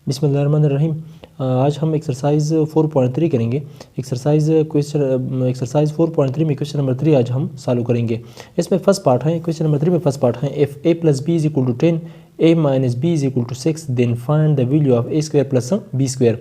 बिस्मिल्लाहिर्रहमानिर्रहीम। आज हम एक्सरसाइज 4.3 करेंगे। एक्सरसाइज 4.3 में क्वेश्चन नंबर 3 आज हम सॉल्व करेंगे। इसमें फर्स्ट पार्ट है, क्वेश्चन नंबर 3 में फर्स्ट पार्ट है, if a plus b is equal to 10 a minus b is equal to 6 then find the value of a square plus b square.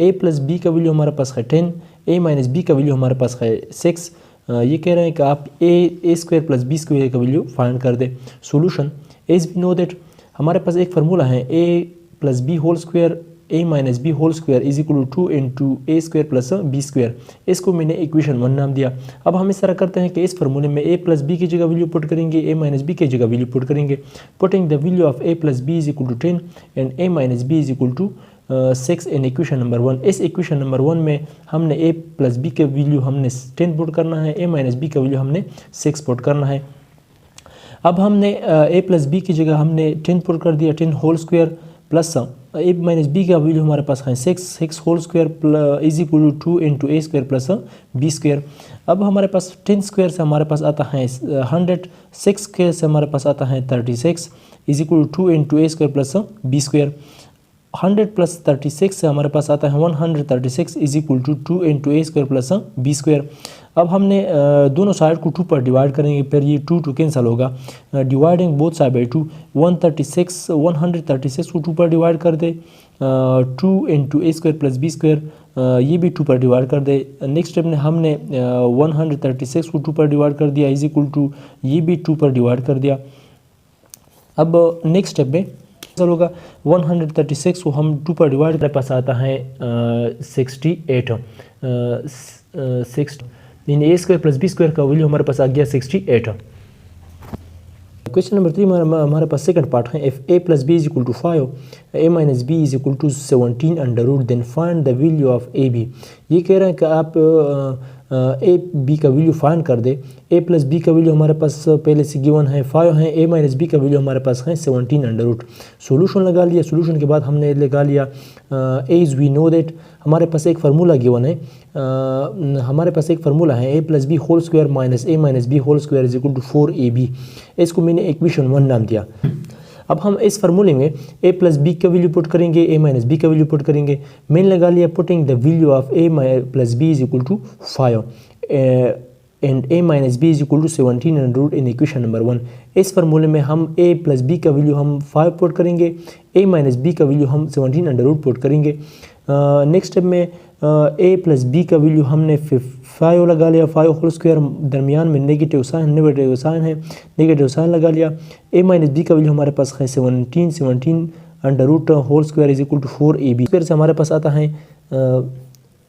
a plus b का value हमारे पास है 10, a minus b का value हमारे पास है 6। ये कह रहे हैं कि आप a square plus b square का वैल्यू फाइंड कर दें। Solution, as we know that हमारे पास एक फार्मूला है a plus b whole square a minus b whole square is equal to 2 into a square plus b square. इसको मैंने equation 1 नाम दिया। अब हम इस तरह करते हैं कि इस फार्मूले में a प्लस बी की जगह वैल्यू पुट करेंगे, a माइनस बी की जगह वैल्यू पुट करेंगे। Putting the value of a plus b is equal to 10 and a minus b is equal to 6 in equation number 1। इस इक्वेशन नंबर 1 में हमने a plus b के value हमने 10 put करना है, a माइनस बी का value हमने 6 put करना है। अब हमने a प्लस बी की जगह हमने 10 पुट कर दिया, 10 whole square plus a minus b का वैल्यू हमारे पास है 6 whole square is equal to 2 into a square plus b square. अब हमारे पास 10 स्क्वायर से हमारे पास आता है 100, 6 स्क्वायर से हमारे पास आता है 36 is equal to 2 into a square plus b square. 100 plus 36 से हमारे पास आता है 136 is equal to 2 into a square plus b square. अब हमने दोनों साइड को 2 पर डिवाइड करेंगे, फिर ये 2 कैंसिल होगा। डिवाइडिंग बोथ साइड बाई 2, 136 को 2 पर डिवाइड कर दे, 2 into a square plus b square, ये भी 2 पर डिवाइड कर दे। नेक्स्ट स्टेप में हमने 136 को 2 पर डिवाइड कर दिया इज इक्वल टू ये भी 2 पर डिवाइड कर दिया। अब नेक्स्ट स्टेप में होगा 136 को हम 2 पर डिवाइड करने पास आता है 68, 6 इन ए स्क्वायर प्लस बी स्क्वायर का वैल्यू हमारे पास आ गया 68। क्वेश्चन नंबर 3 में हमारे पास सेकंड पार्ट है, if a plus b is equal to 5 a minus b is equal to 17 under root then find the value of a b. ये कह रहे हैं कि आप ए बी का वैल्यू फाइंड कर दे। a प्लस बी का वैल्यू हमारे पास पहले से गिवन है 5 है, a माइनस बी का वैल्यू हमारे पास है 17 अंडर रूट। सोल्यूशन लगा लिया। सोल्यूशन के बाद हमने लगा लिया एज वी नो दैट हमारे पास एक फार्मूला गिवन है, हमारे पास एक फार्मूला है a plus b whole square minus a minus b whole square is equal to 4ab। इसको मैंने इक्वेशन 1 नाम दिया। अब हम इस फार्मूले में a प्लस बी का वैल्यू पुट करेंगे, a माइनस बी का वैल्यू पुट करेंगे। मैंने लगा लिया putting the value of a plus b is equal to 5 and a minus b is equal to 17 under root in equation number 1। इस फार्मूले में हम a प्लस बी का वैल्यू हम 5 पुट करेंगे, a माइनस बी का वैल्यू हम 17 under root put करेंगे। नेक्स्ट स्टेप में a प्लस बी का वैल्यू हमने 5 लगा लिया, 5 होल स्क्वायर, दरमियान में नेगेटिव साइन है, नेगेटिव साइन लगा लिया। a माइनस बी का वैल्यू हमारे पास है 17 under root whole square is equal to 4ab। Square से हमारे पास आता है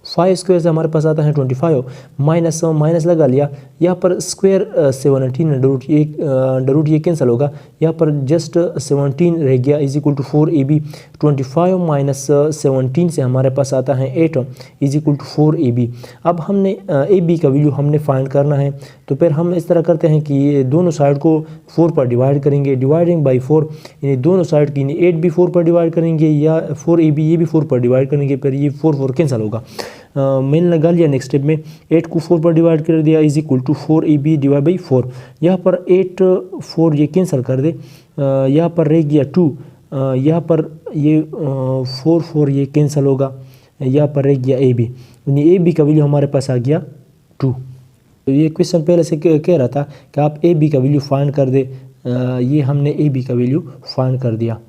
5 स्क्वायर से हमारे पास आता है 25, माइनस लगा लिया। यहाँ पर स्क्वायर 17 अंडर रूट ये कैंसिल होगा, यहाँ पर जस्ट 17 रह गया is equal to 4ab। 25 minus 17 से हमारे पास आता है 8 इज इक्वल टू 4ab। अब हमने ab का वैल्यू हमने फाइंड करना है, तो फिर हम इस तरह करते हैं कि ये दोनों साइड को 4 पर डिवाइड करेंगे। डिवाइडिंग बाई 4 यानी दोनों साइड की 8 भी 4 पर डिवाइड करेंगे या 4ab ये भी 4 पर डिवाइड करेंगे, फिर ये 4 कैंसिल होगा। मैंने लगा लिया नेक्स्ट स्टेप में 8 को 4 पर डिवाइड कर दिया is equal to 4ab divide by 4। यहाँ पर 8 4 ये कैंसिल कर दे, यहाँ पर रह गया 2, यहाँ पर ये 4 ये कैंसिल होगा, यहाँ पर रह गया ab यानी ab का वैल्यू हमारे पास आ गया 2। तो ये क्वेश्चन पहले से कह रहा था कि आप ab का वैल्यू फाइंड कर दे, ये हमने ab का वैल्यू फाइंड कर दिया।